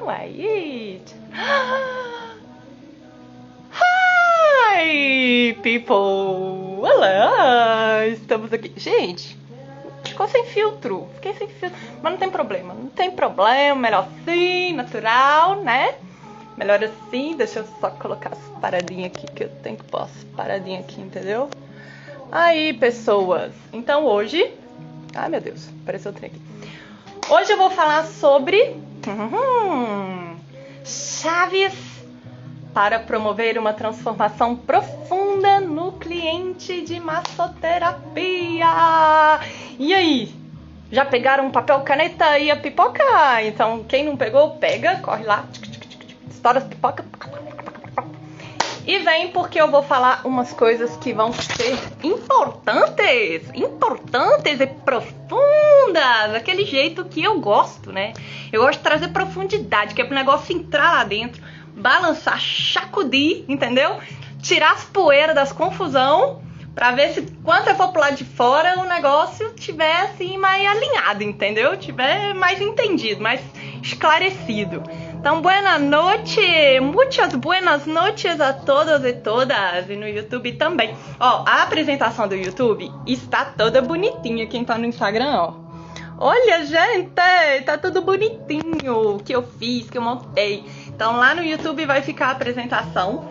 Quiet. Hi, people! Olá! Estamos aqui. Gente, ficou sem filtro. Fiquei sem filtro. Mas não tem problema. Não tem problema. Melhor assim, natural, né? Melhor assim. Deixa eu só colocar as paradinhas aqui, que eu tenho que pôr as paradinhas aqui, entendeu? Aí, pessoas. Então, hoje... Ai, meu Deus. Apareceu o trem aqui. Hoje eu vou falar sobre... chaves para promover uma transformação profunda no cliente de massoterapia. E aí? Já pegaram um papel, caneta e a pipoca? Então, quem não pegou, pega, corre lá, estoura as pipocas. E vem porque eu vou falar umas coisas que vão ser importantes e profundas, daquele jeito que eu gosto, né? Eu gosto de trazer profundidade, que é pro negócio entrar lá dentro, balançar, sacudir, entendeu? Tirar as poeiras das confusão, pra ver se quando eu for pro lado de fora o negócio tiver assim mais alinhado, entendeu? Tiver mais entendido, mais esclarecido. Então, buena noite, muitas buenas noches a todos e todas, e no YouTube também. Ó, a apresentação do YouTube está toda bonitinha, quem tá no Instagram, ó. Olha, gente, tá tudo bonitinho, que eu fiz, que eu montei. Então, lá no YouTube vai ficar a apresentação.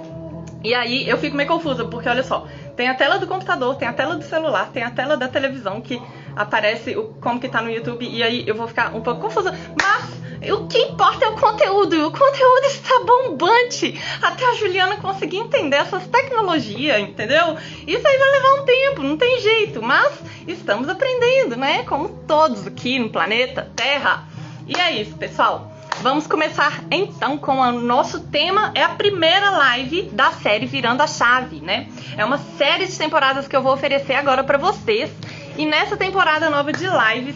E aí, eu fico meio confusa, porque olha só, tem a tela do computador, tem a tela do celular, tem a tela da televisão, que aparece como que tá no YouTube, e aí eu vou ficar um pouco confusa, mas... o que importa é o conteúdo, e o conteúdo está bombante. Até a Juliana conseguir entender essas tecnologias, entendeu? Isso aí vai levar um tempo, não tem jeito, mas estamos aprendendo, né? Como todos aqui no planeta Terra. E é isso, pessoal. Vamos começar então com o nosso tema. É a primeira live da série Virando a Chave, né? É uma série de temporadas que eu vou oferecer agora para vocês. E nessa temporada nova de lives,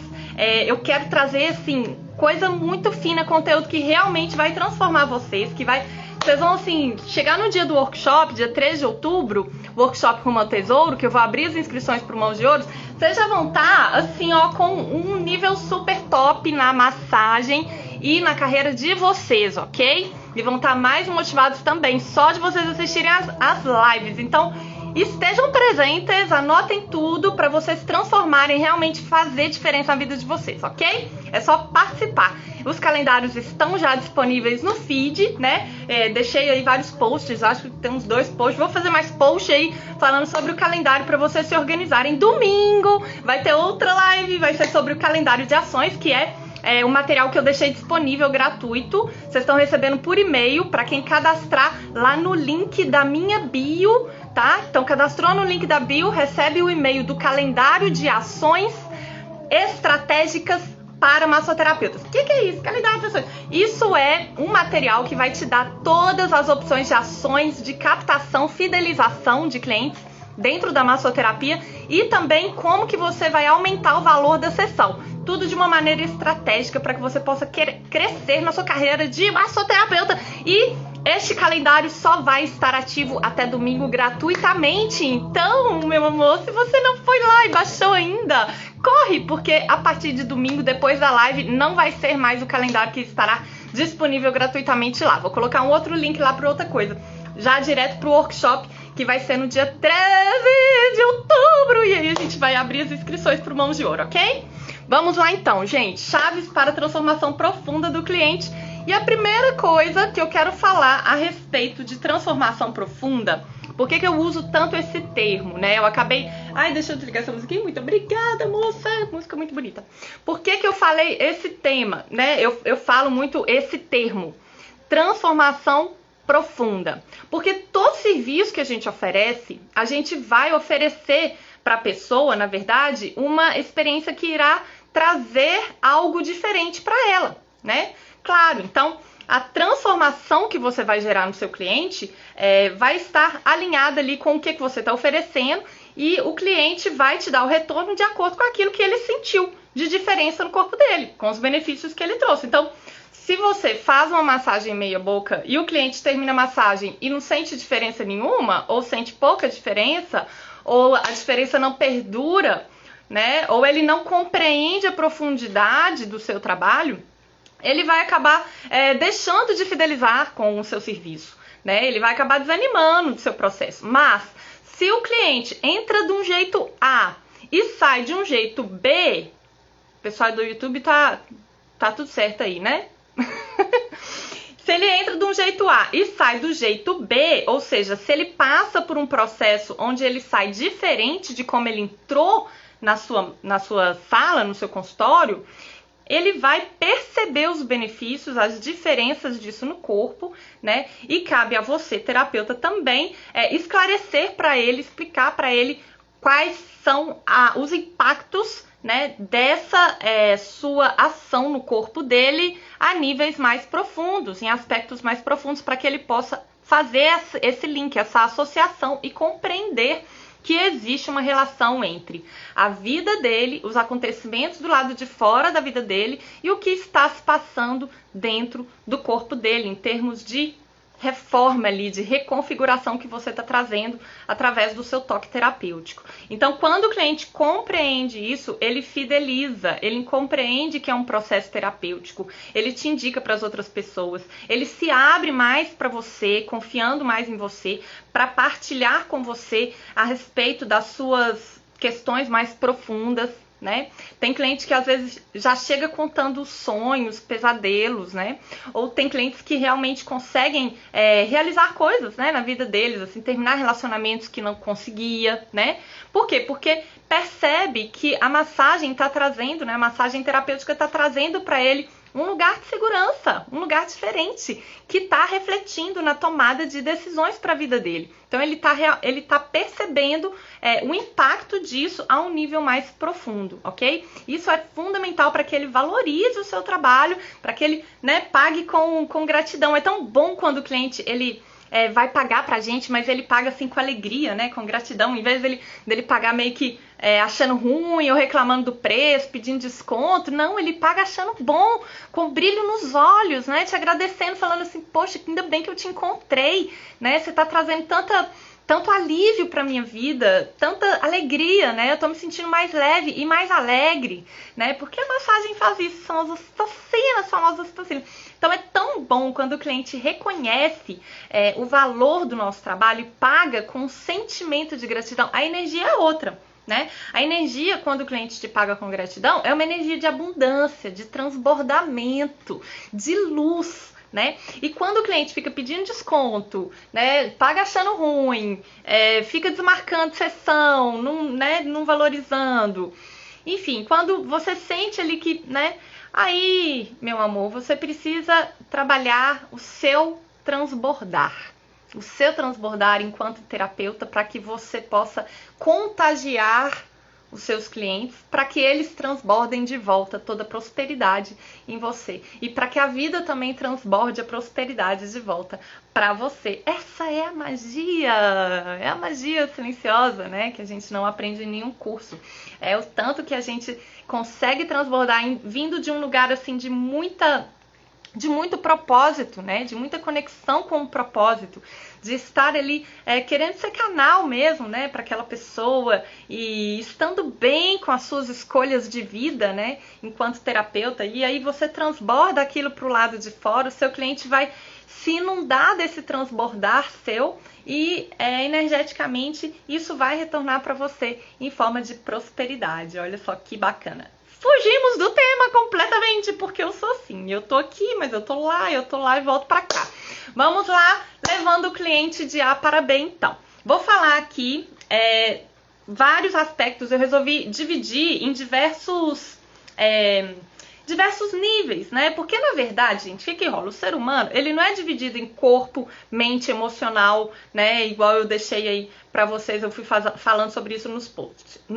eu quero trazer, assim, coisa muito fina, conteúdo que realmente vai transformar vocês, vocês vão, assim, chegar no dia do workshop, dia 13 de outubro, workshop Rumo ao Tesouro, que eu vou abrir as inscrições para o Mãos de Ouros, vocês já vão estar, assim, ó, com um nível super top na massagem e na carreira de vocês, ok? E vão estar mais motivados também, só de vocês assistirem as lives. Então, estejam presentes, anotem tudo para vocês transformarem, realmente fazer diferença na vida de vocês, ok? É só participar. Os calendários estão já disponíveis no feed, né? Deixei aí vários posts, acho que tem uns 2 posts. Vou fazer mais posts aí falando sobre o calendário para vocês se organizarem. Domingo vai ter outra live, vai ser sobre o calendário de ações, que é o material que eu deixei disponível gratuito. Vocês estão recebendo por e-mail para quem cadastrar lá no link da minha bio, tá? Então, cadastrou no link da bio, recebe o e-mail do calendário de ações estratégicas para massoterapeutas. O que é isso? Calendário de ações. Isso é um material que vai te dar todas as opções de ações de captação, fidelização de clientes dentro da massoterapia e também como que você vai aumentar o valor da sessão. Tudo de uma maneira estratégica para que você possa crescer na sua carreira de massoterapeuta. E este calendário só vai estar ativo até domingo gratuitamente. Então, meu amor, se você não foi lá e baixou ainda, corre, porque a partir de domingo, depois da live, não vai ser mais o calendário que estará disponível gratuitamente lá. Vou colocar um outro link lá para outra coisa. Já direto para o workshop, que vai ser no dia 13 de outubro. E aí a gente vai abrir as inscrições para o Mãos de Ouro, ok? Vamos lá então, gente. Chaves para a transformação profunda do cliente. E a primeira coisa que eu quero falar a respeito de transformação profunda, por que eu uso tanto esse termo, né? Eu acabei... Ai, deixa eu desligar essa música aqui. Muito obrigada, moça. Música muito bonita. Por que eu falei esse tema, né? Eu falo muito esse termo. Transformação profunda. Porque todo serviço que a gente oferece, a gente vai oferecer para a pessoa, na verdade, uma experiência que irá trazer algo diferente para ela, né? Claro, então a transformação que você vai gerar no seu cliente vai estar alinhada ali com o que você está oferecendo e o cliente vai te dar o retorno de acordo com aquilo que ele sentiu de diferença no corpo dele, com os benefícios que ele trouxe. Então, se você faz uma massagem meia boca e o cliente termina a massagem e não sente diferença nenhuma, ou sente pouca diferença, ou a diferença não perdura, né? Ou ele não compreende a profundidade do seu trabalho, ele vai acabar deixando de fidelizar com o seu serviço, né? Ele vai acabar desanimando do seu processo. Mas se o cliente entra de um jeito A e sai de um jeito B, o pessoal do YouTube tá tudo certo aí, né? Se ele entra de um jeito A e sai do jeito B, ou seja, se ele passa por um processo onde ele sai diferente de como ele entrou na sua sala, no seu consultório, ele vai perceber os benefícios, as diferenças disso no corpo, né? E cabe a você, terapeuta, também esclarecer para ele, explicar para ele quais são os impactos, né, dessa sua ação no corpo dele a níveis mais profundos, em aspectos mais profundos, para que ele possa fazer esse link, essa associação e compreender que existe uma relação entre a vida dele, os acontecimentos do lado de fora da vida dele e o que está se passando dentro do corpo dele, em termos de reforma ali, de reconfiguração que você está trazendo através do seu toque terapêutico. Então, quando o cliente compreende isso, ele fideliza, ele compreende que é um processo terapêutico, ele te indica para as outras pessoas, ele se abre mais para você, confiando mais em você, para partilhar com você a respeito das suas questões mais profundas, né? Tem cliente que às vezes já chega contando sonhos, pesadelos, né? Ou tem clientes que realmente conseguem realizar coisas, né, na vida deles, assim, terminar relacionamentos que não conseguia, né? Por quê? Porque percebe que a massagem está trazendo, né? A massagem terapêutica está trazendo para ele um lugar de segurança, um lugar diferente, que está refletindo na tomada de decisões para a vida dele. Então ele tá percebendo o impacto disso a um nível mais profundo, ok? Isso é fundamental para que ele valorize o seu trabalho, para que ele, né, pague com gratidão. É tão bom quando o cliente ele vai pagar pra gente, mas ele paga assim com alegria, né, com gratidão, em vez dele pagar meio que achando ruim ou reclamando do preço, pedindo desconto. Não, ele paga achando bom, com brilho nos olhos, né, te agradecendo, falando assim, poxa, ainda bem que eu te encontrei, né, você tá trazendo tanto alívio para minha vida, tanta alegria, né? Eu tô me sentindo mais leve e mais alegre, né? Porque a massagem faz isso, são as ocitocinas, famosas ocitocinas. Então é tão bom quando o cliente reconhece o valor do nosso trabalho e paga com um sentimento de gratidão. A energia é outra, né? A energia, quando o cliente te paga com gratidão, é uma energia de abundância, de transbordamento, de luz, né? E quando o cliente fica pedindo desconto, né, paga achando ruim, fica desmarcando sessão, não valorizando, enfim, quando você sente ali que, né, aí, meu amor, você precisa trabalhar o seu transbordar enquanto terapeuta, para que você possa contagiar os seus clientes, para que eles transbordem de volta toda a prosperidade em você e para que a vida também transborde a prosperidade de volta para você. Essa é a magia silenciosa, né, que a gente não aprende em nenhum curso. É o tanto que a gente consegue transbordar vindo de um lugar assim de muito propósito, né? De muita conexão com o propósito, de estar ali querendo ser canal mesmo, né? Para aquela pessoa e estando bem com as suas escolhas de vida, né? Enquanto terapeuta, e aí você transborda aquilo para o lado de fora, o seu cliente vai se inundar desse transbordar seu e energeticamente isso vai retornar para você em forma de prosperidade. Olha só que bacana. Fugimos do tema completamente, porque eu sou assim, eu tô aqui, mas eu tô lá e volto pra cá. Vamos lá, levando o cliente de A para B, então. Vou falar aqui vários aspectos, eu resolvi dividir em diversos níveis, né? Porque, na verdade, gente, fica e rola, o ser humano, ele não é dividido em corpo, mente, emocional, né? Igual eu deixei aí pra vocês, eu fui falando sobre isso nos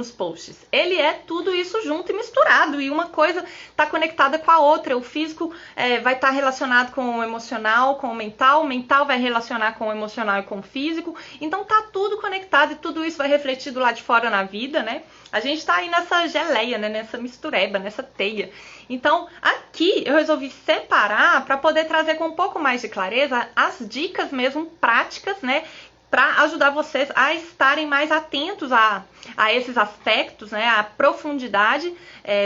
posts. Ele é tudo isso junto e misturado, e uma coisa tá conectada com a outra. O físico vai estar relacionado com o emocional, com o mental vai relacionar com o emocional e com o físico. Então tá tudo conectado e tudo isso vai refletir do lado de fora na vida, né? A gente tá aí nessa geleia, né? Nessa mistureba, nessa teia. Então, aqui eu resolvi separar para poder trazer com um pouco mais de clareza as dicas mesmo práticas, né? para ajudar vocês a estarem mais atentos a esses aspectos, né, a profundidade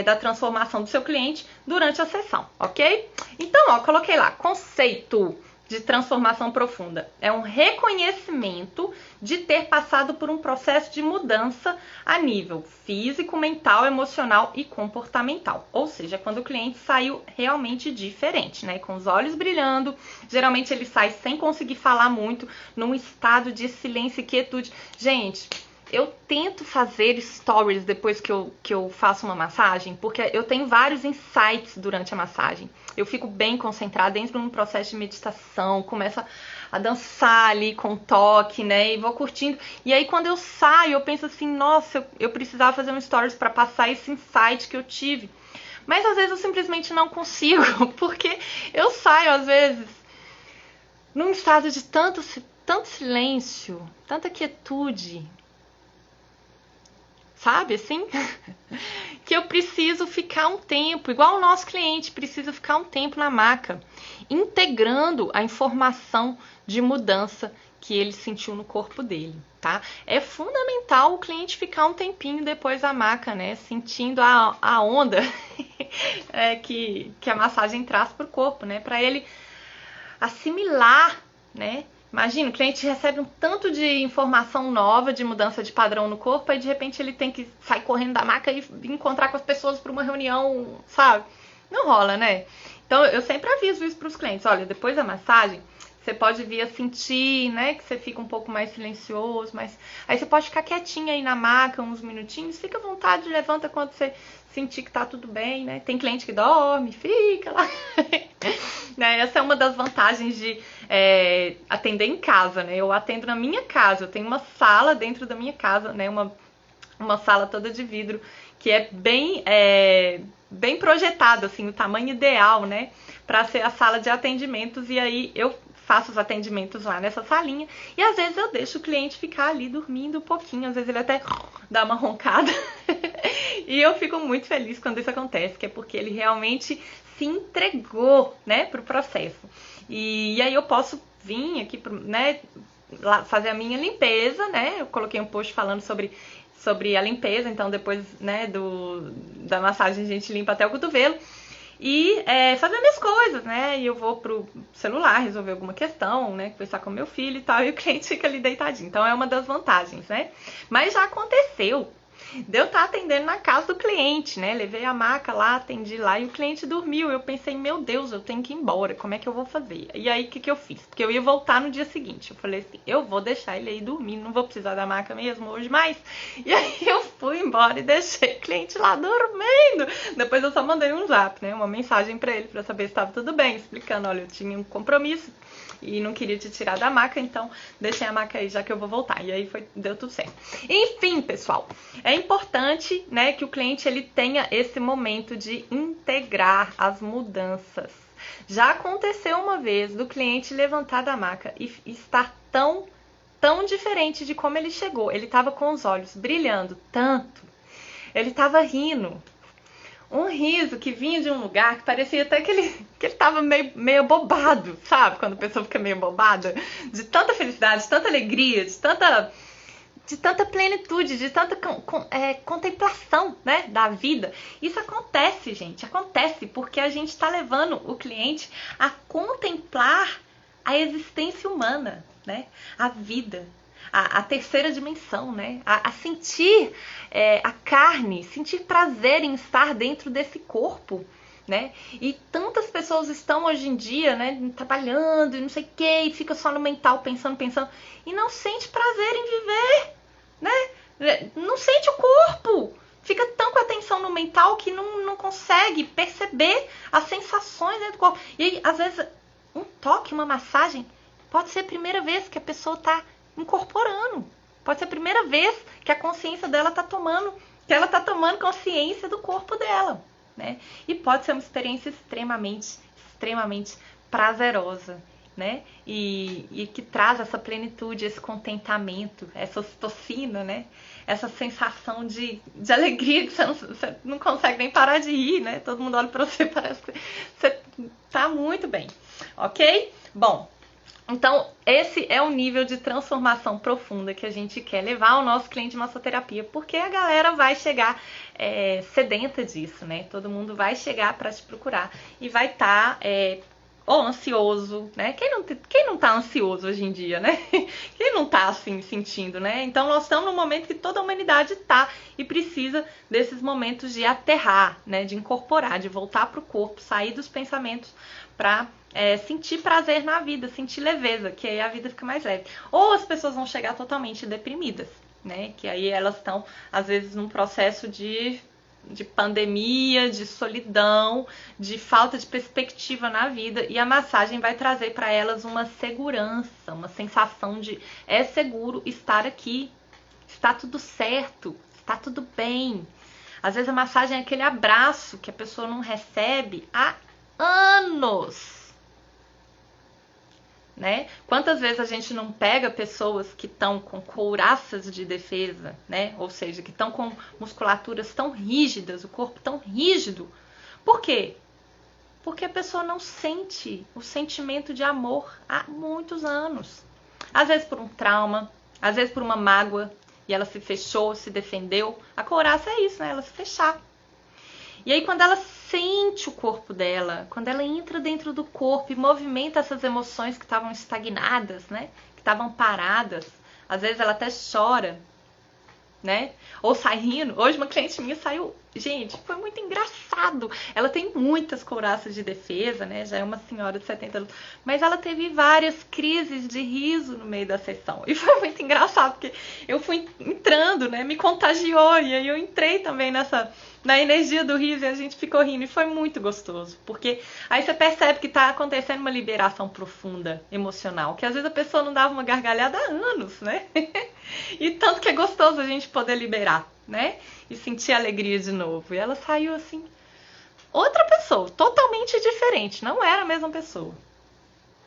da transformação do seu cliente durante a sessão, ok? Então, ó, coloquei lá, conceito de transformação profunda. É um reconhecimento de ter passado por um processo de mudança a nível físico, mental, emocional e comportamental. Ou seja, quando o cliente saiu realmente diferente, né? Com os olhos brilhando. Geralmente ele sai sem conseguir falar muito, num estado de silêncio e quietude. Gente, eu tento fazer stories depois que eu faço uma massagem, porque eu tenho vários insights durante a massagem. Eu fico bem concentrada dentro de um processo de meditação, começo a dançar ali com toque, né? E vou curtindo. E aí quando eu saio, eu penso assim, nossa, eu precisava fazer um stories para passar esse insight que eu tive. Mas às vezes eu simplesmente não consigo, porque eu saio às vezes num estado de tanto silêncio, tanta quietude, sabe, assim, que eu preciso ficar um tempo, igual o nosso cliente precisa ficar um tempo na maca, integrando a informação de mudança que ele sentiu no corpo dele, tá? É fundamental o cliente ficar um tempinho depois da maca, né, sentindo a onda que a massagem traz pro corpo, né, para ele assimilar, né? Imagina, o cliente recebe um tanto de informação nova de mudança de padrão no corpo e de repente ele tem que sair correndo da maca e encontrar com as pessoas para uma reunião, sabe? Não rola, né? Então eu sempre aviso isso para os clientes. Olha, depois da massagem, você pode vir a sentir, né, que você fica um pouco mais silencioso, mas aí você pode ficar quietinha aí na maca uns minutinhos, fica à vontade, levanta quando você sentir que tá tudo bem, né? Tem cliente que dorme, fica lá. Né? Essa é uma das vantagens de atender em casa, né? Eu atendo na minha casa, eu tenho uma sala dentro da minha casa, né? Uma sala toda de vidro, que é bem projetada, assim, o tamanho ideal, né? Para ser a sala de atendimentos, e aí eu faço os atendimentos lá nessa salinha, e às vezes eu deixo o cliente ficar ali dormindo um pouquinho, às vezes ele até dá uma roncada, e eu fico muito feliz quando isso acontece, que é porque ele realmente se entregou, né, pro processo. E aí eu posso vir aqui, né, fazer a minha limpeza, né, eu coloquei um post falando sobre a limpeza, então depois, né, da massagem a gente limpa até o cotovelo, e fazer minhas coisas, né? E eu vou pro celular resolver alguma questão, né? Conversar com meu filho e tal, e o cliente fica ali deitadinho. Então é uma das vantagens, né? Mas já aconteceu de eu estar atendendo na casa do cliente, né? Levei a maca lá, atendi lá e o cliente dormiu. Eu pensei, meu Deus, eu tenho que ir embora, como é que eu vou fazer? E aí, o que eu fiz? Porque eu ia voltar no dia seguinte. Eu falei assim, eu vou deixar ele aí dormir, não vou precisar da maca mesmo hoje mais. E aí eu fui embora e deixei o cliente lá dormindo. Depois eu só mandei um zap, né? Uma mensagem pra ele, pra saber se estava tudo bem, explicando, olha, eu tinha um compromisso e não queria te tirar da maca, então deixei a maca aí já que eu vou voltar. E aí deu tudo certo. Enfim, pessoal, é importante, né, que o cliente ele tenha esse momento de integrar as mudanças. Já aconteceu uma vez do cliente levantar da maca e estar tão diferente de como ele chegou. Ele estava com os olhos brilhando tanto, ele estava rindo. Um riso que vinha de um lugar que parecia até que ele tava meio bobado, sabe? Quando a pessoa fica meio bobada. De tanta felicidade, de tanta alegria, de tanta plenitude, de tanta contemplação, né, da vida. Isso acontece, gente. Acontece porque a gente está levando o cliente a contemplar a existência humana, né? A vida. A terceira dimensão, né? A sentir a carne, sentir prazer em estar dentro desse corpo, né? E tantas pessoas estão hoje em dia, né, trabalhando e não sei o que, e fica só no mental pensando, e não sente prazer em viver, né? Não sente o corpo, fica tão com a atenção no mental que não consegue perceber as sensações dentro do corpo. E aí, às vezes, um toque, uma massagem, pode ser a primeira vez que a pessoa está incorporando. Pode ser a primeira vez que a consciência dela está tomando, que ela está tomando consciência do corpo dela, né? E pode ser uma experiência extremamente prazerosa, né? E que traz essa plenitude, esse contentamento, essa ocitocina, né? Essa sensação de alegria que você não consegue nem parar de rir, né? Todo mundo olha para você, parece que você tá muito bem, ok? Bom, Então, esse é o nível de transformação profunda que a gente quer levar ao nosso cliente de massoterapia, porque a galera vai chegar sedenta disso, né? Todo mundo vai chegar para te procurar e vai estar ou ansioso, né? Quem não tá ansioso hoje em dia, né? Quem não tá assim sentindo, né? Então, nós estamos num momento que toda a humanidade tá e precisa desses momentos de aterrar, né? De incorporar, de voltar pro corpo, sair dos pensamentos para sentir prazer na vida, sentir leveza, que aí a vida fica mais leve. Ou as pessoas vão chegar totalmente deprimidas, né? Que aí elas estão, às vezes, num processo de pandemia, de solidão, de falta de perspectiva na vida, e a massagem vai trazer para elas uma segurança, uma sensação de é seguro estar aqui, está tudo certo, está tudo bem. Às vezes a massagem é aquele abraço que a pessoa não recebe há anos. Né? Quantas vezes a gente não pega pessoas que estão com couraças de defesa, né? Ou seja, que estão com musculaturas tão rígidas, o corpo tão rígido. Por quê? Porque a pessoa não sente o sentimento de amor há muitos anos. Às vezes por um trauma, às vezes por uma mágoa, e ela se fechou, se defendeu. A couraça é isso, né? Ela se fechar. E aí quando ela sente o corpo dela, quando ela entra dentro do corpo e movimenta essas emoções que estavam estagnadas, né? Que estavam paradas, às vezes ela até chora, né? Ou sai rindo. Hoje uma cliente minha saiu, gente, foi muito engraçado. Ela tem muitas couraças de defesa, né? Já é uma senhora de 70 anos, mas ela teve várias crises de riso no meio da sessão. E foi muito engraçado, porque eu fui entrando, né? Me contagiou, e aí eu entrei também na energia do riso e a gente ficou rindo. E foi muito gostoso, porque aí você percebe que tá acontecendo uma liberação profunda, emocional, que às vezes a pessoa não dava uma gargalhada há anos, né? E tanto que é gostoso a gente poder liberar, né? E sentir alegria de novo. E ela saiu assim, outra pessoa, totalmente diferente, não era a mesma pessoa,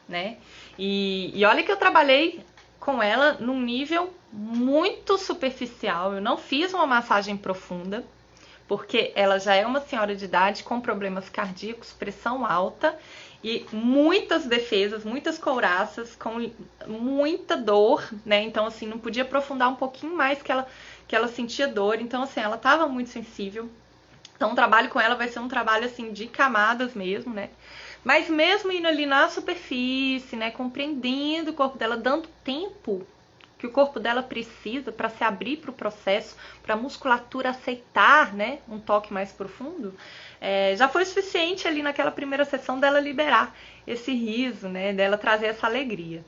né? E olha que eu trabalhei com ela num nível muito superficial, eu não fiz uma massagem profunda, porque ela já é uma senhora de idade com problemas cardíacos, pressão alta e muitas defesas, muitas couraças, com muita dor, né? Então, assim, não podia aprofundar um pouquinho mais que ela sentia dor. Então, assim, ela estava muito sensível. Então, o trabalho com ela vai ser um trabalho, assim, de camadas mesmo, né? Mas mesmo indo ali na superfície, né? Compreendendo o corpo dela, dando tempo que o corpo dela precisa para se abrir para o processo, para a musculatura aceitar, né, um toque mais profundo, já foi suficiente ali naquela primeira sessão dela liberar esse riso, né, dela trazer essa alegria.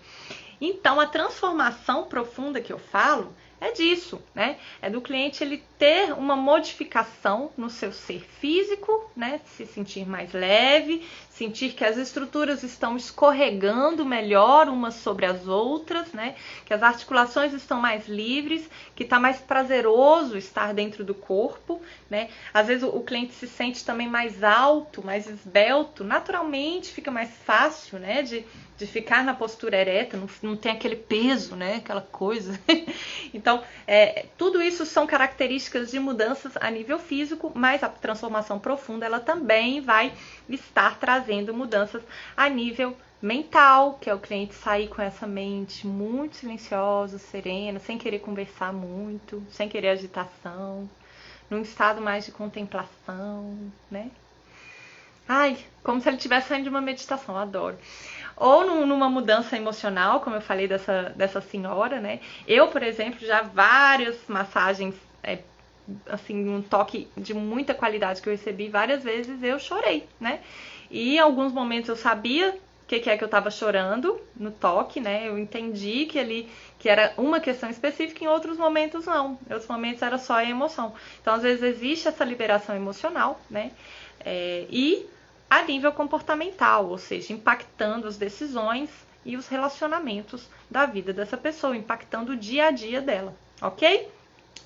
Então, a transformação profunda que eu falo é disso, né? É do cliente ele ter uma modificação no seu ser físico, né? Se sentir mais leve, sentir que as estruturas estão escorregando melhor umas sobre as outras, né? Que as articulações estão mais livres, que está mais prazeroso estar dentro do corpo, né? Às vezes o cliente se sente também mais alto, mais esbelto, naturalmente fica mais fácil, né? De ficar na postura ereta, não tem aquele peso, né? Aquela coisa. Então, tudo isso são características de mudanças a nível físico, mas a transformação profunda, ela também vai estar trazendo mudanças a nível mental, que é o cliente sair com essa mente muito silenciosa, serena, sem querer conversar muito, sem querer agitação, num estado mais de contemplação, né? Ai, como se ele estivesse saindo de uma meditação, eu adoro. Ou numa mudança emocional, como eu falei dessa senhora, né? Eu, por exemplo, já várias massagens, assim, um toque de muita qualidade que eu recebi, várias vezes eu chorei, né? E em alguns momentos eu sabia o que é que eu tava chorando no toque, né? Eu entendi que era uma questão específica, em outros momentos não. Em outros momentos era só a emoção. Então, às vezes, existe essa liberação emocional, né? E a nível comportamental, ou seja, impactando as decisões e os relacionamentos da vida dessa pessoa, impactando o dia a dia dela, ok?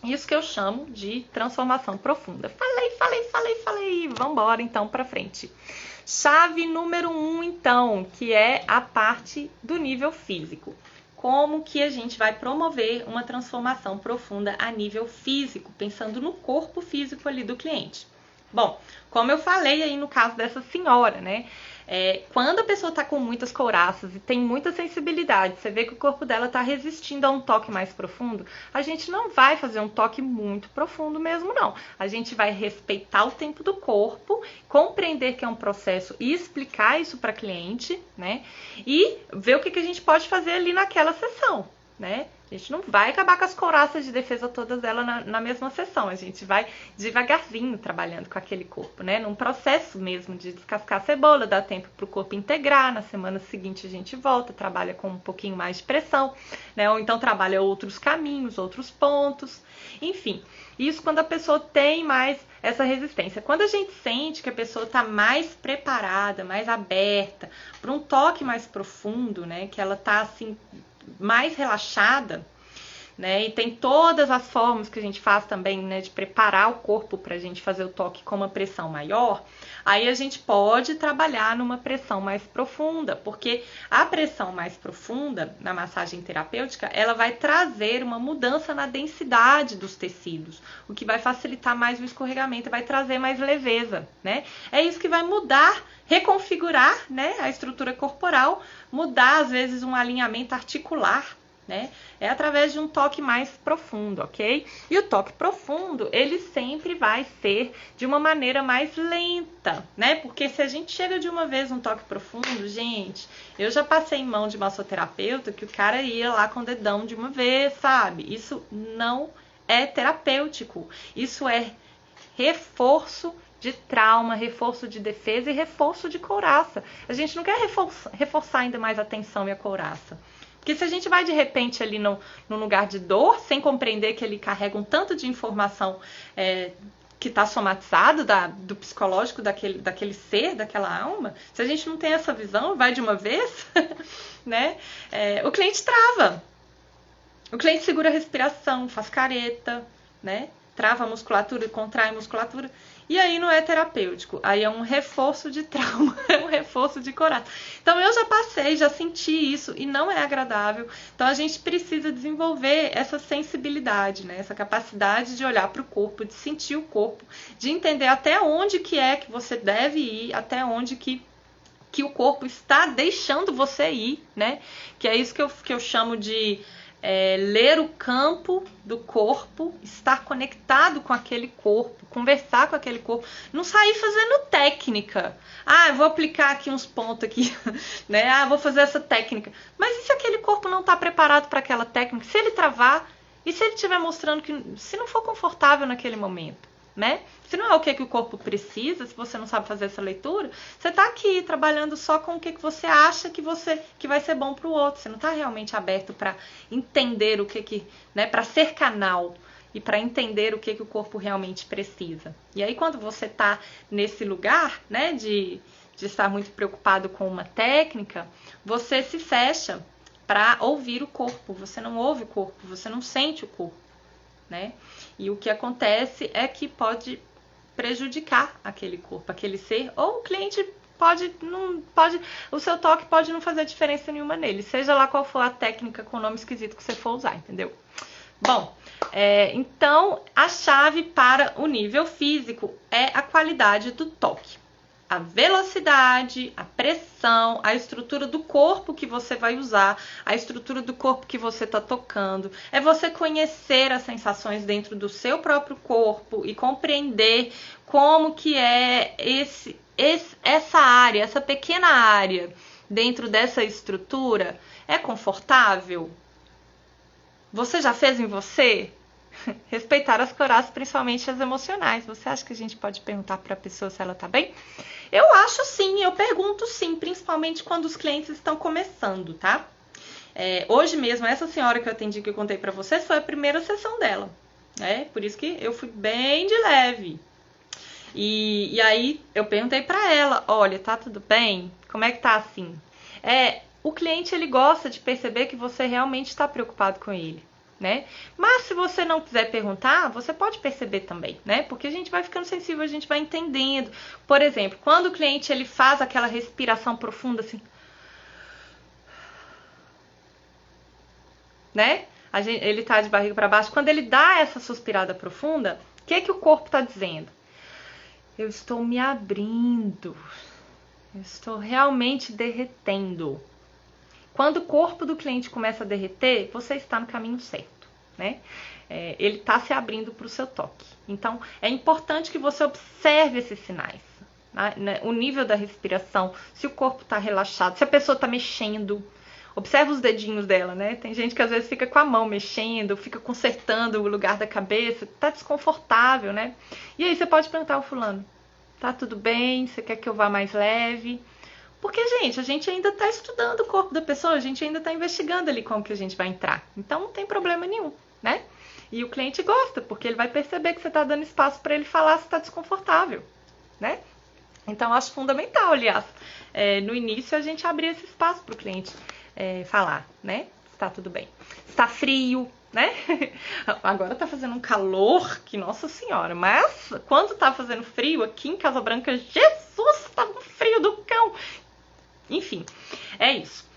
Isso que eu chamo de transformação profunda. Falei, vambora então pra frente. Chave número 1, então, que é a parte do nível físico. Como que a gente vai promover uma transformação profunda a nível físico, pensando no corpo físico ali do cliente? Bom, como eu falei aí no caso dessa senhora, né? Quando a pessoa está com muitas couraças e tem muita sensibilidade, você vê que o corpo dela está resistindo a um toque mais profundo, a gente não vai fazer um toque muito profundo mesmo, não. A gente vai respeitar o tempo do corpo, compreender que é um processo e explicar isso para a cliente, né? E ver o que a gente pode fazer ali naquela sessão, né? A gente não vai acabar com as couraças de defesa todas elas na mesma sessão. A gente vai devagarzinho trabalhando com aquele corpo, né? Num processo mesmo de descascar a cebola, dá tempo para o corpo integrar. Na semana seguinte a gente volta, trabalha com um pouquinho mais de pressão, né? Ou então trabalha outros caminhos, outros pontos. Enfim, isso quando a pessoa tem mais essa resistência. Quando a gente sente que a pessoa está mais preparada, mais aberta para um toque mais profundo, né? Que ela está assim mais relaxada, né? E tem todas as formas que a gente faz também, né, de preparar o corpo para a gente fazer o toque com uma pressão maior. Aí a gente pode trabalhar numa pressão mais profunda, porque a pressão mais profunda na massagem terapêutica, ela vai trazer uma mudança na densidade dos tecidos, o que vai facilitar mais o escorregamento, vai trazer mais leveza, né? É isso que vai mudar, reconfigurar, né, a estrutura corporal, mudar às vezes um alinhamento articular, né? É através de um toque mais profundo, ok? E o toque profundo, ele sempre vai ser de uma maneira mais lenta, né? Porque se a gente chega de uma vez um toque profundo, gente, eu já passei em mão de massoterapeuta que o cara ia lá com o dedão de uma vez, sabe? Isso não é terapêutico. Isso é reforço de trauma, reforço de defesa e reforço de couraça. A gente não quer reforçar ainda mais a tensão e a couraça. Porque se a gente vai de repente ali no lugar de dor, sem compreender que ele carrega um tanto de informação que está somatizado do psicológico daquele ser, daquela alma, se a gente não tem essa visão, vai de uma vez, né? O cliente trava. O cliente segura a respiração, faz careta, né? Trava a musculatura e contrai a musculatura. E aí não é terapêutico, aí é um reforço de trauma, é um reforço de coração. Então eu já passei, já senti isso e não é agradável. Então a gente precisa desenvolver essa sensibilidade, né? Essa capacidade de olhar para o corpo, de sentir o corpo, de entender até onde que é que você deve ir, até onde que o corpo está deixando você ir, né? Que é isso que eu chamo de ler o campo do corpo, estar conectado com aquele corpo, conversar com aquele corpo, não sair fazendo técnica. Eu vou aplicar aqui uns pontos aqui, né? Vou fazer essa técnica. Mas e se aquele corpo não está preparado para aquela técnica? Se ele travar e se ele estiver mostrando que se não for confortável naquele momento, né? Se não é o que o corpo precisa, se você não sabe fazer essa leitura, você está aqui trabalhando só com o que você acha que vai ser bom para o outro. Você não está realmente aberto para entender né? Para ser canal e para entender o que o corpo realmente precisa. E aí quando você está nesse lugar, né? De estar muito preocupado com uma técnica, você se fecha para ouvir o corpo. Você não ouve o corpo, você não sente o corpo, né? E o que acontece é que pode prejudicar aquele corpo, aquele ser, ou o cliente o seu toque pode não fazer diferença nenhuma nele, seja lá qual for a técnica com o nome esquisito que você for usar, entendeu? Bom, então a chave para o nível físico é a qualidade do toque. A velocidade, a pressão, a estrutura do corpo que você vai usar, a estrutura do corpo que você está tocando. É você conhecer as sensações dentro do seu próprio corpo e compreender como que é essa área, essa pequena área dentro dessa estrutura. É confortável? Você já fez em você? Respeitar as couraças, principalmente as emocionais. Você acha que a gente pode perguntar para a pessoa se ela tá bem? Eu acho sim, eu pergunto sim, principalmente quando os clientes estão começando, tá? Hoje mesmo, essa senhora que eu atendi, que eu contei para vocês, foi a primeira sessão dela, né? Por isso que eu fui bem de leve. E aí eu perguntei para ela, olha, tá tudo bem? Como é que tá assim? O cliente, ele gosta de perceber que você realmente está preocupado com ele, né? Mas se você não quiser perguntar, você pode perceber também, né? Porque a gente vai ficando sensível, a gente vai entendendo. Por exemplo, quando o cliente ele faz aquela respiração profunda assim, né? Ele tá de barriga para baixo. Quando ele dá essa suspirada profunda, o que o corpo tá dizendo? Eu estou me abrindo. Eu estou realmente derretendo. Quando o corpo do cliente começa a derreter, você está no caminho certo, né? Ele está se abrindo para o seu toque. Então, é importante que você observe esses sinais. Né? O nível da respiração, se o corpo está relaxado, se a pessoa está mexendo. Observa os dedinhos dela, né? Tem gente que às vezes fica com a mão mexendo, fica consertando o lugar da cabeça, tá desconfortável, né? E aí você pode perguntar ao fulano, tá tudo bem? Você quer que eu vá mais leve? Porque, gente, a gente ainda tá estudando o corpo da pessoa, a gente ainda tá investigando ali como que a gente vai entrar. Então não tem problema nenhum, né? E o cliente gosta, porque ele vai perceber que você tá dando espaço para ele falar se tá desconfortável, né? Então, eu acho fundamental, aliás, no início a gente abrir esse espaço para o cliente falar, né? Está tudo bem. Está frio, né? Agora tá fazendo um calor, que nossa senhora, mas quando tá fazendo frio aqui em Casa Branca, Jesus, tá um frio do cão. Enfim, é isso.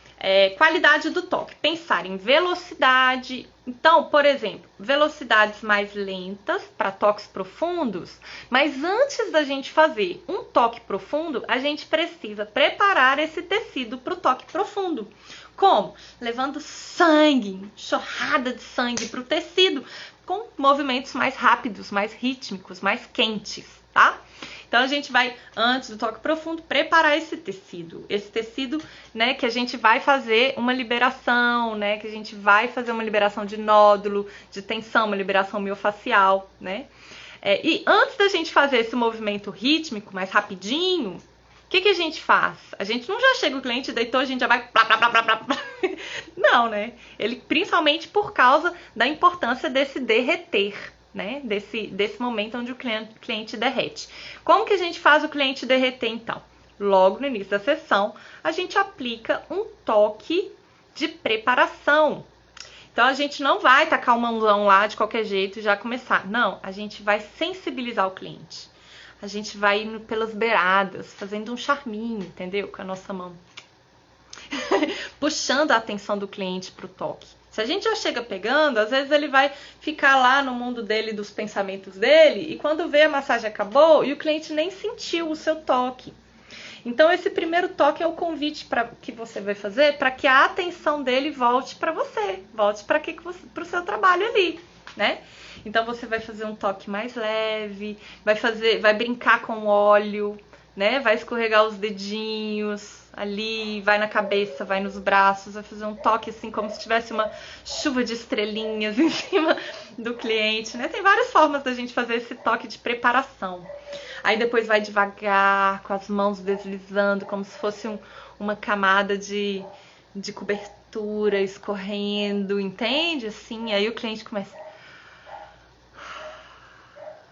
Qualidade do toque, pensar em velocidade. Então, por exemplo, velocidades mais lentas para toques profundos, mas antes da gente fazer um toque profundo, a gente precisa preparar esse tecido para o toque profundo. Como? Levando sangue, enxurrada de sangue para o tecido, com movimentos mais rápidos, mais rítmicos, mais quentes, tá? Então, a gente vai, antes do toque profundo, preparar esse tecido. Esse tecido, né, que a gente vai fazer uma liberação, né, que a gente vai fazer uma liberação de nódulo, de tensão, uma liberação miofacial, né. E antes da gente fazer esse movimento rítmico, mais rapidinho, o que a gente faz? A gente não já chega o cliente, deitou, a gente já vai... Plá, plá, plá, plá, plá. Não, né? Ele, principalmente por causa da importância desse derreter, né? Desse momento onde o cliente derrete. Como que a gente faz o cliente derreter, então? Logo no início da sessão, a gente aplica um toque de preparação. Então, a gente não vai tacar o mãozão lá de qualquer jeito e já começar. Não, a gente vai sensibilizar o cliente. A gente vai indo pelas beiradas, fazendo um charminho, entendeu? Com a nossa mão. Puxando a atenção do cliente para o toque. Se a gente já chega pegando, às vezes ele vai ficar lá no mundo dele, dos pensamentos dele, e quando vê a massagem acabou e o cliente nem sentiu o seu toque. Então, esse primeiro toque é o convite que você vai fazer para que a atenção dele volte para você, volte para o seu trabalho ali, né? Então, você vai fazer um toque mais leve, vai brincar com o óleo, né? Vai escorregar os dedinhos ali, vai na cabeça, vai nos braços, vai fazer um toque assim como se tivesse uma chuva de estrelinhas em cima do cliente, né? Tem várias formas da gente fazer esse toque de preparação. Aí depois vai devagar, com as mãos deslizando, como se fosse uma camada de cobertura escorrendo, entende? Assim, aí o cliente começa...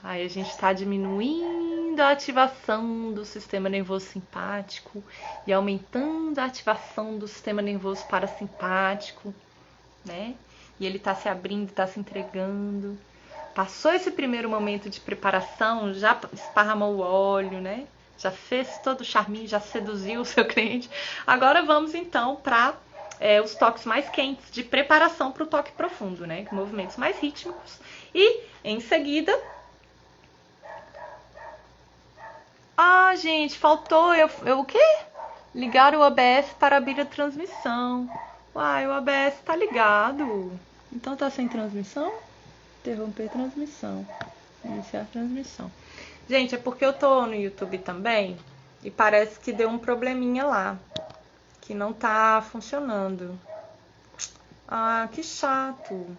Aí a gente está diminuindo a ativação do sistema nervoso simpático e aumentando a ativação do sistema nervoso parasimpático, né? E ele está se abrindo, está se entregando. Passou esse primeiro momento de preparação, já esparramou o óleo, né? Já fez todo o charminho, já seduziu o seu cliente. Agora vamos então para os toques mais quentes de preparação para o toque profundo, né? Movimentos mais rítmicos. E em seguida... Ah, gente, faltou o quê? Ligar o OBS para abrir a transmissão. Uai, o OBS tá ligado. Então tá sem transmissão? Interromper a transmissão. Iniciar a transmissão. Gente, é porque eu tô no YouTube também e parece que deu um probleminha lá. Que não tá funcionando. Ah, que chato.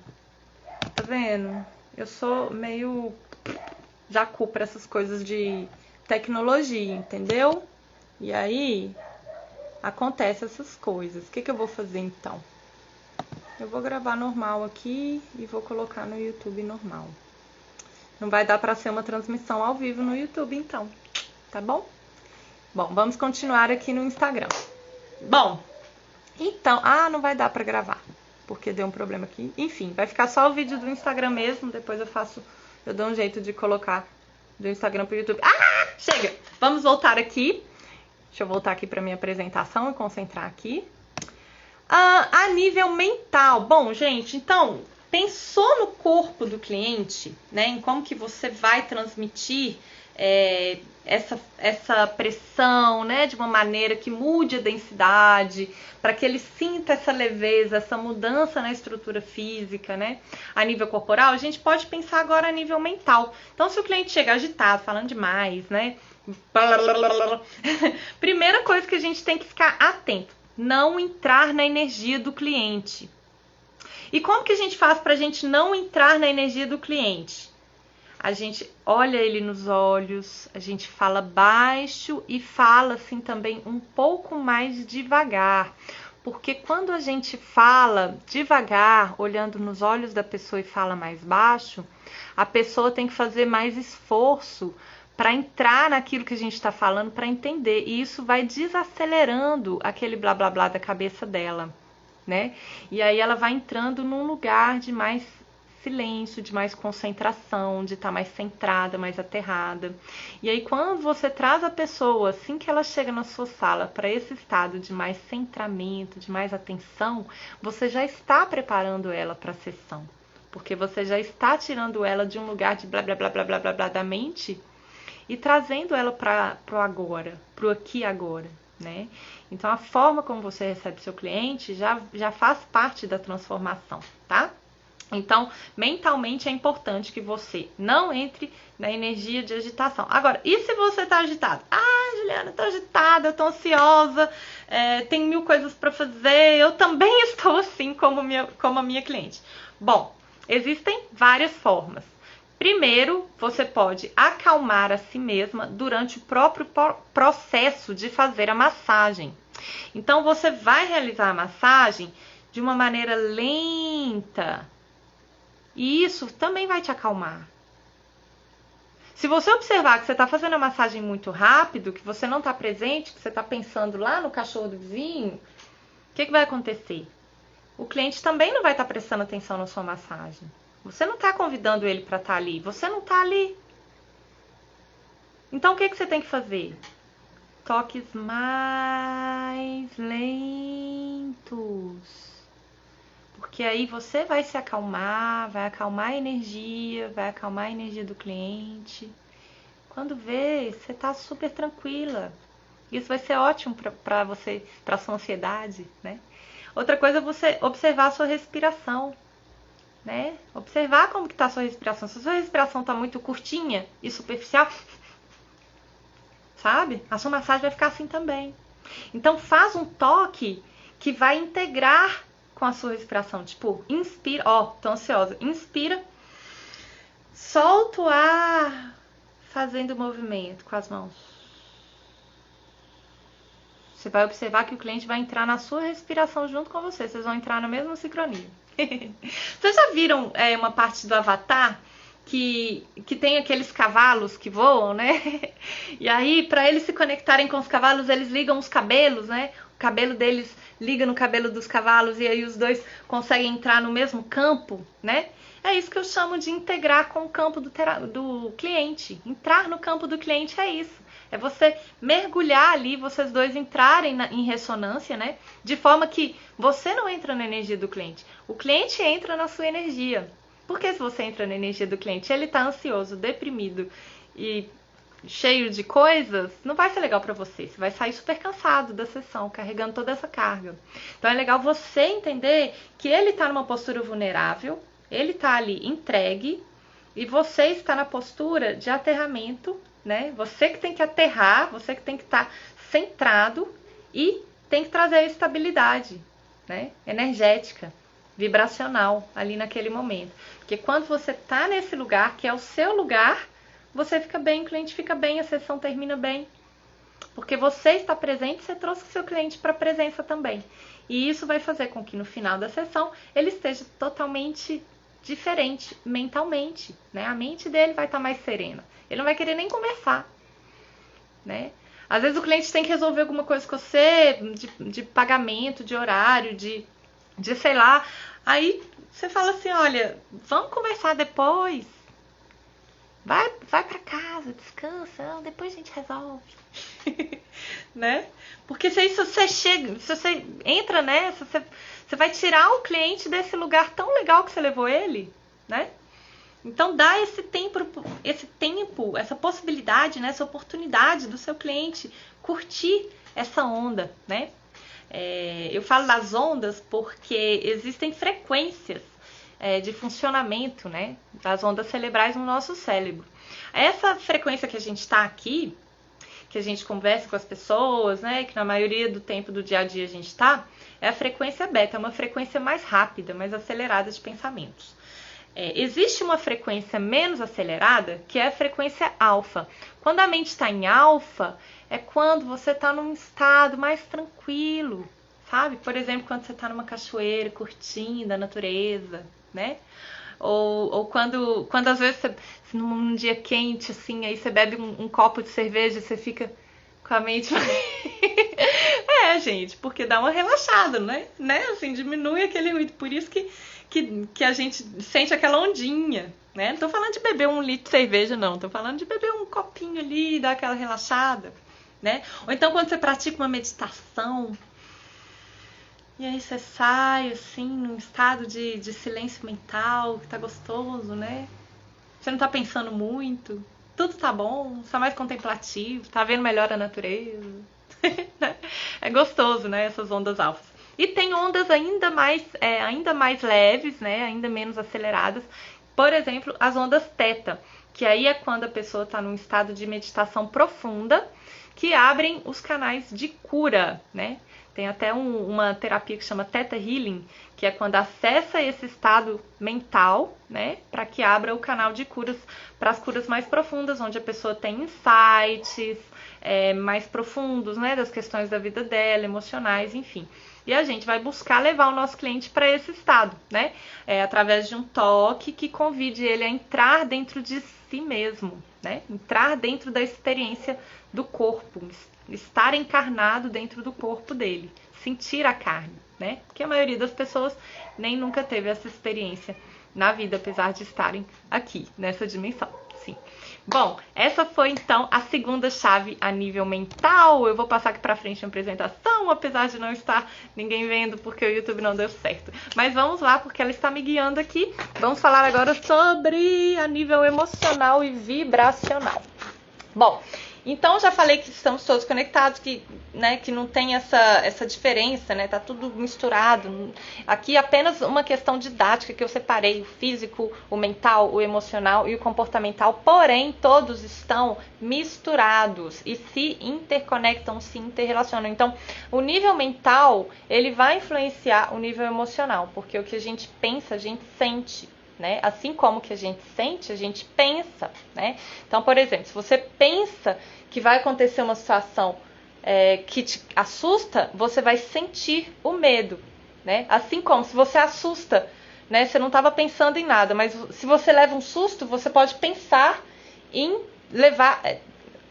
Tá vendo? Eu sou meio jacu pra essas coisas de tecnologia, entendeu? E aí acontece essas coisas. O que eu vou fazer então? Eu vou gravar normal aqui e vou colocar no YouTube normal. Não vai dar para ser uma transmissão ao vivo no YouTube então, tá bom? Bom, vamos continuar aqui no Instagram. Bom, então... Ah, não vai dar para gravar, porque deu um problema aqui. Enfim, vai ficar só o vídeo do Instagram mesmo, depois eu dou um jeito de colocar do Instagram pro YouTube. Ah, chega! Vamos voltar aqui. Deixa eu voltar aqui para minha apresentação e concentrar aqui. A nível mental. Bom, gente, então, pensou no corpo do cliente, né? Em como que você vai transmitir essa pressão, né, de uma maneira que mude a densidade, para que ele sinta essa leveza, essa mudança na estrutura física, né, a nível corporal. A gente pode pensar agora a nível mental. Então, se o cliente chega agitado, falando demais, né, primeira coisa que a gente tem que ficar atento, não entrar na energia do cliente. E como que a gente faz para a gente não entrar na energia do cliente? A gente olha ele nos olhos, a gente fala baixo e fala assim também um pouco mais devagar. Porque quando a gente fala devagar, olhando nos olhos da pessoa e fala mais baixo, a pessoa tem que fazer mais esforço para entrar naquilo que a gente está falando, para entender. E isso vai desacelerando aquele blá blá blá da cabeça dela, né? E aí ela vai entrando num lugar de mais silêncio, de mais concentração, de estar mais centrada, mais aterrada. E aí quando você traz a pessoa, assim que ela chega na sua sala, para esse estado de mais centramento, de mais atenção, você já está preparando ela para a sessão. Porque você já está tirando ela de um lugar de blá blá blá blá blá blá, blá da mente e trazendo ela para o agora, para o aqui e agora, né? Então a forma como você recebe seu cliente já faz parte da transformação, tá? Então, mentalmente é importante que você não entre na energia de agitação. Agora, e se você tá agitado? Ah, Juliana, tô agitada, tô ansiosa, tem 1000 coisas para fazer, eu também estou assim como a minha cliente. Bom, existem várias formas. Primeiro, você pode acalmar a si mesma durante o próprio processo de fazer a massagem. Então, você vai realizar a massagem de uma maneira lenta. E isso também vai te acalmar. Se você observar que você está fazendo a massagem muito rápido, que você não está presente, que você está pensando lá no cachorro do vizinho, o que vai acontecer? O cliente também não vai estar prestando atenção na sua massagem. Você não está convidando ele para estar ali. Você não está ali. Então, o que você tem que fazer? Toques mais lentos. Porque aí você vai se acalmar, vai acalmar a energia do cliente. Quando vê, você tá super tranquila. Isso vai ser ótimo para você, para sua ansiedade, né? Outra coisa é você observar a sua respiração, né? Observar como que tá a sua respiração. Se a sua respiração tá muito curtinha e superficial, sabe? A sua massagem vai ficar assim também. Então faz um toque que vai integrar com a sua respiração, tipo, inspira, tô ansiosa, inspira, solta o ar, fazendo o movimento com as mãos. Você vai observar que o cliente vai entrar na sua respiração junto com você, vocês vão entrar na mesma sincronia. Vocês já viram uma parte do Avatar que tem aqueles cavalos que voam, né? E aí, para eles se conectarem com os cavalos, eles ligam os cabelos, né? O cabelo deles liga no cabelo dos cavalos e aí os dois conseguem entrar no mesmo campo, né? É isso que eu chamo de integrar com o campo do cliente. Entrar no campo do cliente é isso. É você mergulhar ali, vocês dois entrarem em ressonância, né? De forma que você não entra na energia do cliente. O cliente entra na sua energia. Porque se você entra na energia do cliente, ele tá ansioso, deprimido e cheio de coisas, não vai ser legal para você. Você vai sair super cansado da sessão, carregando toda essa carga. Então é legal você entender que ele tá numa postura vulnerável, ele tá ali entregue e você está na postura de aterramento, né? Você que tem que aterrar, você que tem que estar centrado e tem que trazer a estabilidade, né? Energética, vibracional ali naquele momento. Porque quando você tá nesse lugar, que é o seu lugar, você fica bem, o cliente fica bem, a sessão termina bem. Porque você está presente, você trouxe o seu cliente para a presença também. E isso vai fazer com que no final da sessão ele esteja totalmente diferente mentalmente, né? A mente dele vai estar mais serena. Ele não vai querer nem conversar, né? Às vezes o cliente tem que resolver alguma coisa com você, de pagamento, de horário, de sei lá. Aí você fala assim, olha, vamos conversar depois. Vai pra casa, descansa, depois a gente resolve. Né? Porque se você chega, se você entra nessa, você vai tirar o cliente desse lugar tão legal que você levou ele, né? Então dá esse tempo, essa possibilidade, né, essa oportunidade do seu cliente curtir essa onda, né? Eu falo das ondas porque existem frequências de funcionamento, né, das ondas cerebrais no nosso cérebro. Essa frequência que a gente está aqui, que a gente conversa com as pessoas, né, que na maioria do tempo do dia a dia a gente está, é a frequência beta, é uma frequência mais rápida, mais acelerada de pensamentos. Existe uma frequência menos acelerada, que é a frequência alfa. Quando a mente está em alfa, é quando você está num estado mais tranquilo, sabe? Por exemplo, quando você está numa cachoeira, curtindo a natureza, né? Ou quando às vezes, num dia quente, assim, aí você bebe um copo de cerveja e você fica com a mente... gente, porque dá uma relaxada, né? Assim, diminui aquele ruído. Por isso que a gente sente aquela ondinha, né? Não tô falando de beber 1 litro de cerveja, não. Tô falando de beber um copinho ali e dar aquela relaxada, né? Ou então quando você pratica uma meditação, e aí você sai, assim, num estado de silêncio mental, que tá gostoso, né? Você não tá pensando muito, tudo tá bom, você tá mais contemplativo, tá vendo melhor a natureza. É gostoso, né? Essas ondas alfas. E tem ondas ainda mais leves, né? Ainda menos aceleradas. Por exemplo, as ondas teta, que aí é quando a pessoa está num estado de meditação profunda, que abrem os canais de cura, né? Tem até uma terapia que chama Theta Healing, que é quando acessa esse estado mental, né? Para que abra o canal de curas, para as curas mais profundas, onde a pessoa tem insights mais profundos, né? Das questões da vida dela, emocionais, enfim. E a gente vai buscar levar o nosso cliente para esse estado, né? Através de um toque que convide ele a entrar dentro de si mesmo, né? Entrar dentro da experiência do corpo, estar encarnado dentro do corpo dele, sentir a carne, né? Porque a maioria das pessoas nem nunca teve essa experiência na vida, apesar de estarem aqui, nessa dimensão, sim. Bom, essa foi então a segunda chave a nível mental. Eu vou passar aqui pra frente a apresentação, apesar de não estar ninguém vendo porque o YouTube não deu certo. Mas vamos lá, porque ela está me guiando aqui. Vamos falar agora sobre a nível emocional e vibracional. Bom, então já falei que estamos todos conectados, que não tem essa diferença, né? Tá tudo misturado. Aqui apenas uma questão didática que eu separei: o físico, o mental, o emocional e o comportamental, porém todos estão misturados e se interconectam, se interrelacionam. Então, o nível mental, ele vai influenciar o nível emocional, porque o que a gente pensa, a gente sente. Né? Assim como que a gente sente, a gente pensa, né? Então, por exemplo, se você pensa que vai acontecer uma situação que te assusta, você vai sentir o medo, né? Assim como se você assusta, né? Você não estava pensando em nada, mas se você leva um susto, você pode pensar em levar...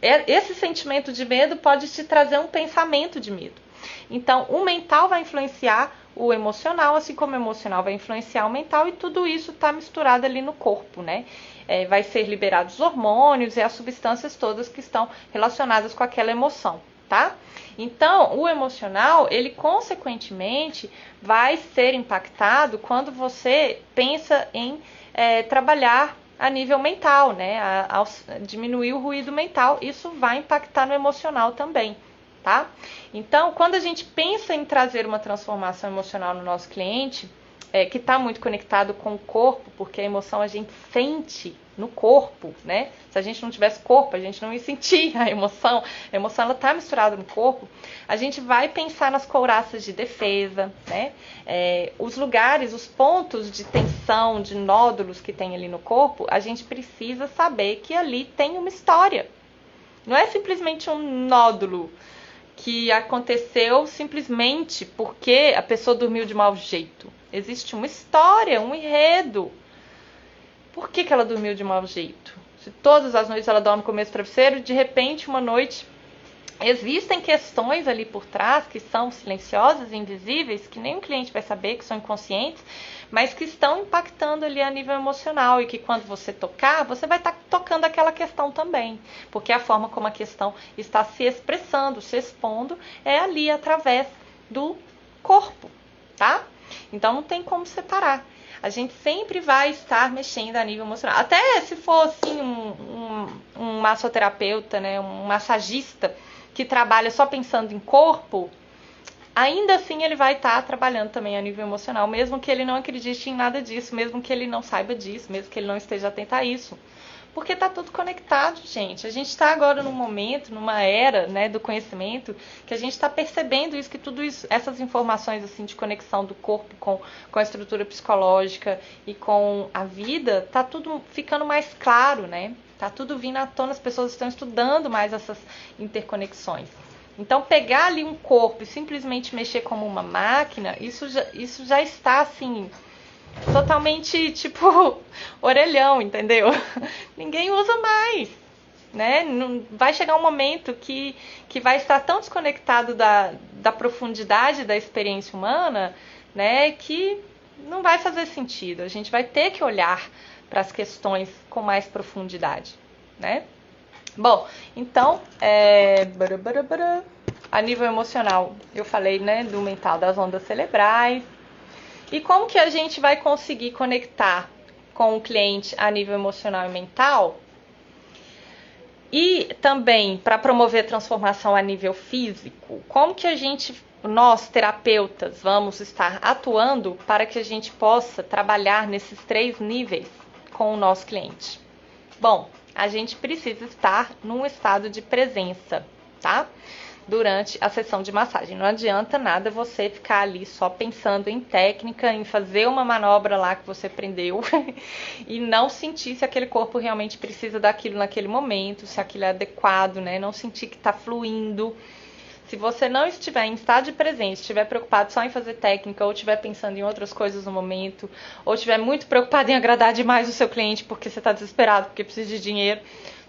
Esse sentimento de medo pode te trazer um pensamento de medo. Então, o mental vai influenciar o emocional, assim como o emocional vai influenciar o mental, e tudo isso está misturado ali no corpo, né? Vai ser liberados os hormônios e as substâncias todas que estão relacionadas com aquela emoção, tá? Então, o emocional, ele consequentemente vai ser impactado quando você pensa em trabalhar a nível mental, né? Ao diminuir o ruído mental, isso vai impactar no emocional também. Tá? Então, quando a gente pensa em trazer uma transformação emocional no nosso cliente, que está muito conectado com o corpo, porque a emoção a gente sente no corpo, né? Se a gente não tivesse corpo, a gente não ia sentir a emoção. A emoção, ela está misturada no corpo. A gente vai pensar nas couraças de defesa, né? Os lugares, os pontos de tensão, de nódulos que tem ali no corpo, a gente precisa saber que ali tem uma história. Não é simplesmente um nódulo que aconteceu simplesmente porque a pessoa dormiu de mau jeito. Existe uma história, um enredo. Por que ela dormiu de mau jeito? Se todas as noites ela dorme com o mesmo travesseiro, de repente, uma noite, existem questões ali por trás que são silenciosas, invisíveis, que nem o cliente vai saber, que são inconscientes, mas que estão impactando ali a nível emocional, e que quando você tocar, você vai estar tocando aquela questão também, porque a forma como a questão está se expressando, se expondo, é ali através do corpo, tá? Então não tem como separar. A gente sempre vai estar mexendo a nível emocional. Até se for assim um massoterapeuta, né, um massagista que trabalha só pensando em corpo, ainda assim ele vai estar trabalhando também a nível emocional, mesmo que ele não acredite em nada disso, mesmo que ele não saiba disso, mesmo que ele não esteja atento a isso. Porque tá tudo conectado, gente. A gente está agora num momento, numa era, né, do conhecimento, que a gente está percebendo isso, que tudo isso, essas informações assim de conexão do corpo com a estrutura psicológica e com a vida, tá tudo ficando mais claro, né? Tá tudo vindo à tona, as pessoas estão estudando mais essas interconexões. Então, pegar ali um corpo e simplesmente mexer como uma máquina, isso já está assim totalmente, tipo, orelhão, entendeu? Ninguém usa mais, né? Não, vai chegar um momento que vai estar tão desconectado da profundidade da experiência humana, né? Que não vai fazer sentido. A gente vai ter que olhar para as questões com mais profundidade, né? Bom, então, a nível emocional, eu falei, né, do mental, das ondas cerebrais. E como que a gente vai conseguir conectar com o cliente a nível emocional e mental? E também para promover a transformação a nível físico, como que nós terapeutas, vamos estar atuando para que a gente possa trabalhar nesses 3 níveis com o nosso cliente? Bom, a gente precisa estar num estado de presença, tá? Durante a sessão de massagem. Não adianta nada você ficar ali só pensando em técnica, em fazer uma manobra lá que você aprendeu e não sentir se aquele corpo realmente precisa daquilo naquele momento, se aquilo é adequado, né? Não sentir que está fluindo. Se você não estiver em estado de presença, estiver preocupado só em fazer técnica, ou estiver pensando em outras coisas no momento, ou estiver muito preocupado em agradar demais o seu cliente porque você está desesperado, porque precisa de dinheiro,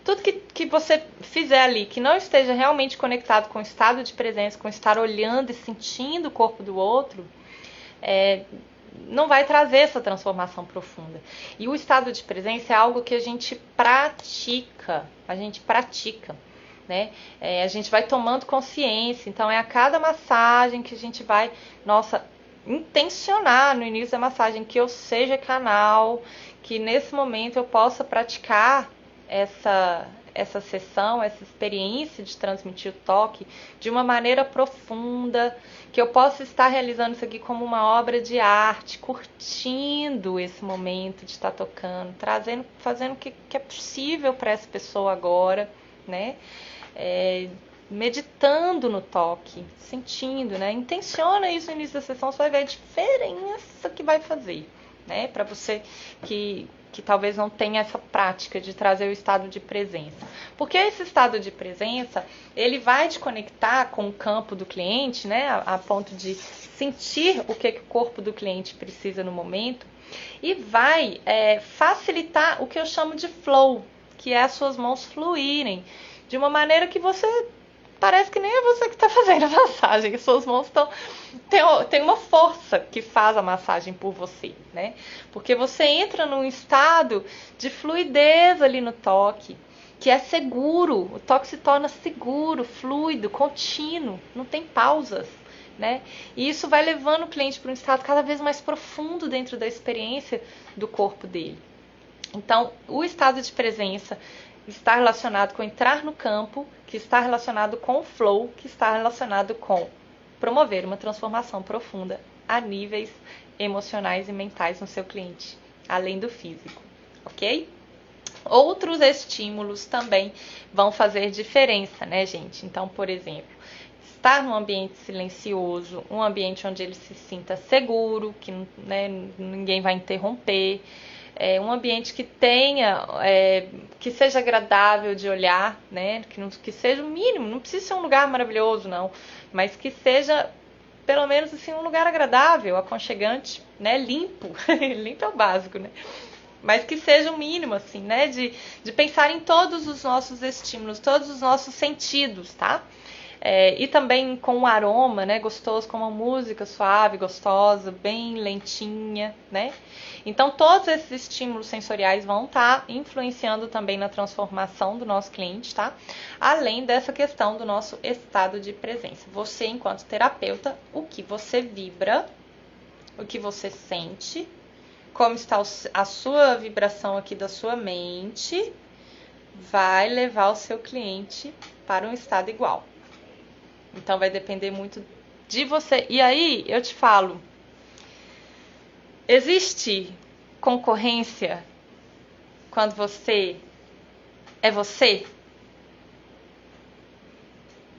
tudo que você fizer ali que não esteja realmente conectado com o estado de presença, com estar olhando e sentindo o corpo do outro, não vai trazer essa transformação profunda. E o estado de presença é algo que a gente pratica, né? A gente vai tomando consciência, então é a cada massagem que a gente vai, intencionar no início da massagem que eu seja canal, que nesse momento eu possa praticar essa sessão, essa experiência de transmitir o toque de uma maneira profunda, que eu possa estar realizando isso aqui como uma obra de arte, curtindo esse momento de estar tocando, fazendo o que é possível para essa pessoa agora, né? Meditando no toque, sentindo, né? Intenciona isso no início da sessão, você vai ver a diferença que vai fazer, né? Para você que talvez não tenha essa prática de trazer o estado de presença. Porque esse estado de presença, ele vai te conectar com o campo do cliente, né? A ponto de sentir o que o corpo do cliente precisa no momento e vai facilitar o que eu chamo de flow, que é as suas mãos fluírem de uma maneira que você parece que nem é você que está fazendo a massagem, as suas mãos tem uma força que faz a massagem por você, né? Porque você entra num estado de fluidez ali no toque, que é seguro, o toque se torna seguro, fluido, contínuo, não tem pausas, né? E isso vai levando o cliente para um estado cada vez mais profundo dentro da experiência do corpo dele. Então, o estado de presença está relacionado com entrar no campo, que está relacionado com o flow, que está relacionado com promover uma transformação profunda a níveis emocionais e mentais no seu cliente, além do físico, ok? Outros estímulos também vão fazer diferença, né, gente? Então, por exemplo, estar num ambiente silencioso, um ambiente onde ele se sinta seguro, que, né, ninguém vai interromper, um ambiente que tenha, que seja agradável de olhar, né? Que seja o mínimo, não precisa ser um lugar maravilhoso, não, mas que seja, pelo menos assim, um lugar agradável, aconchegante, né? Limpo, limpo é o básico, né? Mas que seja o mínimo, assim, né? De pensar em todos os nossos estímulos, todos os nossos sentidos, tá? E também com um aroma, né, gostoso, com uma música suave, gostosa, bem lentinha, né? Então, todos esses estímulos sensoriais vão estar influenciando também na transformação do nosso cliente, tá? Além dessa questão do nosso estado de presença. Você, enquanto terapeuta, o que você vibra, o que você sente, como está a sua vibração aqui da sua mente, vai levar o seu cliente para um estado igual. Então vai depender muito de você. E aí eu te falo, existe concorrência quando você é você?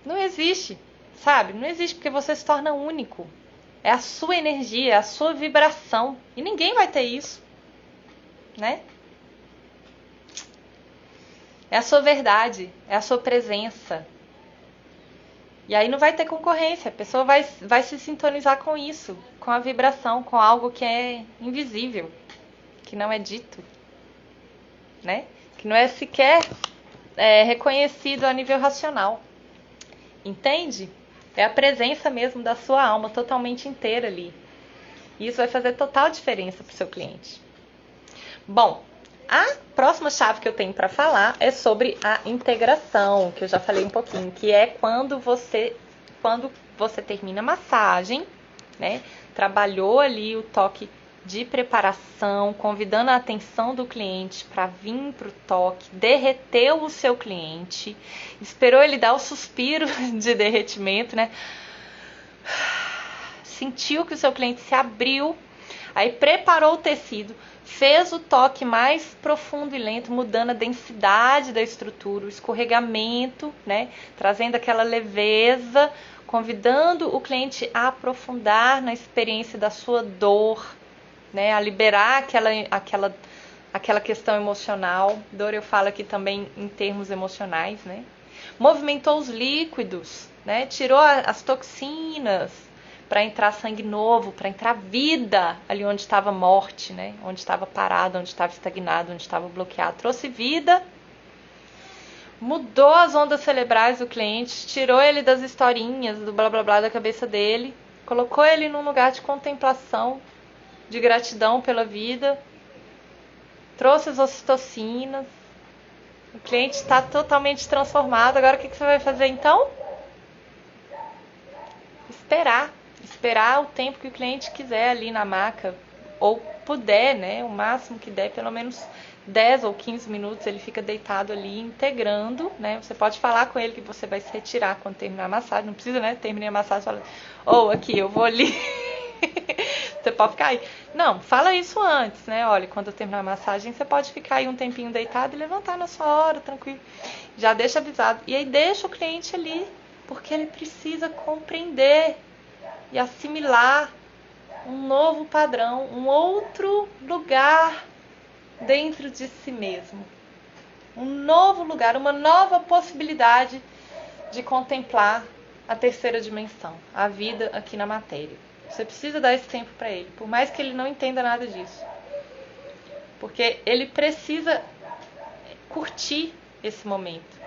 Não existe, sabe? Não existe, porque você se torna único. É a sua energia, é a sua vibração. E ninguém vai ter isso, né? É a sua verdade, é a sua presença. E aí não vai ter concorrência, a pessoa vai se sintonizar com isso, com a vibração, com algo que é invisível, que não é dito, né? Que não é sequer reconhecido a nível racional. Entende? É a presença mesmo da sua alma totalmente inteira ali. E isso vai fazer total diferença para o seu cliente. Bom, a próxima chave que eu tenho para falar é sobre a integração, que eu já falei um pouquinho, que é quando você termina a massagem, né? Trabalhou ali o toque de preparação, convidando a atenção do cliente para vir para o toque, derreteu o seu cliente, esperou ele dar o suspiro de derretimento, né? Sentiu que o seu cliente se abriu, aí preparou o tecido, fez o toque mais profundo e lento, mudando a densidade da estrutura, o escorregamento, né? Trazendo aquela leveza, convidando o cliente a aprofundar na experiência da sua dor, né? A liberar aquela questão emocional. Dor eu falo aqui também em termos emocionais, né? Movimentou os líquidos, né? Tirou as toxinas, para entrar sangue novo, para entrar vida ali onde estava morte, né? Onde estava parado, onde estava estagnado, onde estava bloqueado. Trouxe vida, mudou as ondas cerebrais do cliente, tirou ele das historinhas, do blá blá blá da cabeça dele, colocou ele num lugar de contemplação, de gratidão pela vida, trouxe as ocitocinas. O cliente está totalmente transformado. Agora o que você vai fazer então? Esperar o tempo que o cliente quiser ali na maca, ou puder, né, o máximo que der, pelo menos 10 ou 15 minutos ele fica deitado ali, integrando, né, você pode falar com ele que você vai se retirar quando terminar a massagem, não precisa, né, terminei a massagem e fala, aqui, eu vou ali, você pode ficar aí. Não, fala isso antes, né, olha, quando eu terminar a massagem, você pode ficar aí um tempinho deitado e levantar na sua hora, tranquilo, já deixa avisado, e aí deixa o cliente ali, porque ele precisa compreender e assimilar um novo padrão, um outro lugar dentro de si mesmo. Um novo lugar, uma nova possibilidade de contemplar a terceira dimensão, a vida aqui na matéria. Você precisa dar esse tempo para ele, por mais que ele não entenda nada disso. Porque ele precisa curtir esse momento.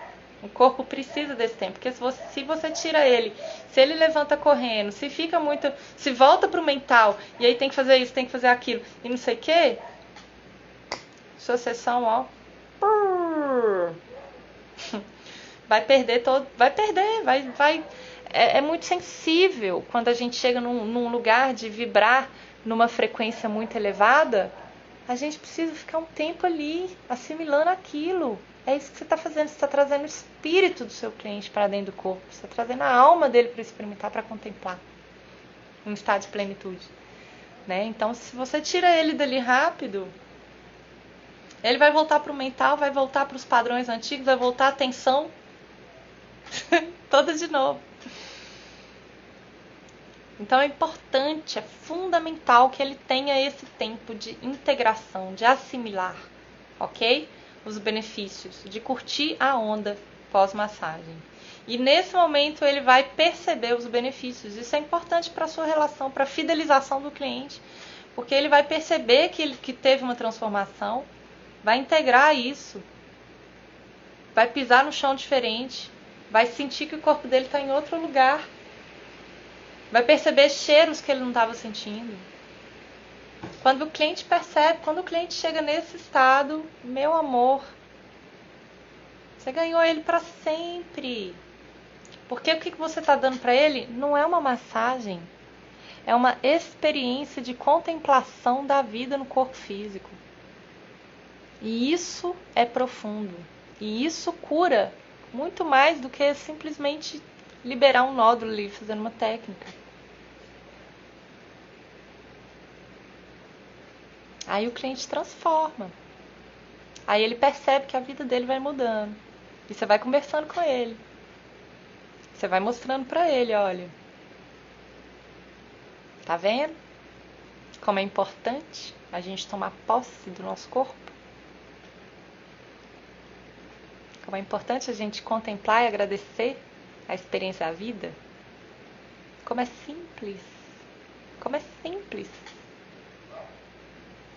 O corpo precisa desse tempo, porque se você tira ele, se ele levanta correndo, se fica muito, se volta pro mental, e aí tem que fazer isso, tem que fazer aquilo, e não sei o que, sua sessão, ó, vai perder todo, é muito sensível quando a gente chega num lugar de vibrar numa frequência muito elevada, a gente precisa ficar um tempo ali, assimilando aquilo. É isso que você está fazendo, você está trazendo o espírito do seu cliente para dentro do corpo, você está trazendo a alma dele para experimentar, para contemplar, um estado de plenitude, né? Então, se você tira ele dali rápido, ele vai voltar para o mental, vai voltar para os padrões antigos, vai voltar a tensão toda de novo. Então é importante, é fundamental que ele tenha esse tempo de integração, de assimilar, ok? Os benefícios, de curtir a onda pós-massagem. E nesse momento ele vai perceber os benefícios. Isso é importante para a sua relação, para a fidelização do cliente, porque ele vai perceber que teve uma transformação, vai integrar isso, vai pisar no chão diferente, vai sentir que o corpo dele está em outro lugar, vai perceber cheiros que ele não estava sentindo. Quando o cliente percebe, quando o cliente chega nesse estado, meu amor, você ganhou ele para sempre. Porque o que você está dando para ele não é uma massagem, é uma experiência de contemplação da vida no corpo físico. E isso é profundo. E isso cura muito mais do que simplesmente liberar um nódulo ali fazendo uma técnica. Aí o cliente transforma. Aí ele percebe que a vida dele vai mudando. E você vai conversando com ele. Você vai mostrando pra ele, olha. Tá vendo? Como é importante a gente tomar posse do nosso corpo. Como é importante a gente contemplar e agradecer a experiência da vida. Como é simples. Como é simples.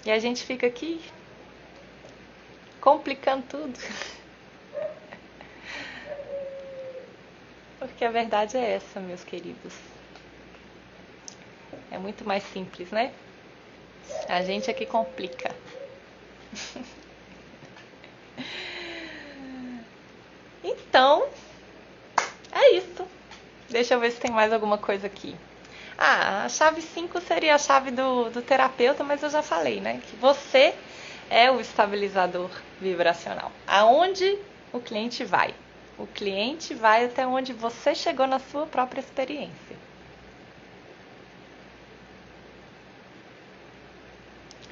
E a gente fica aqui complicando tudo. Porque a verdade é essa, meus queridos. É muito mais simples, né? A gente é que complica. Então, é isso. Deixa eu ver se tem mais alguma coisa aqui. A chave 5 seria a chave do terapeuta, mas eu já falei, né? Que você é o estabilizador vibracional. Aonde o cliente vai? O cliente vai até onde você chegou na sua própria experiência.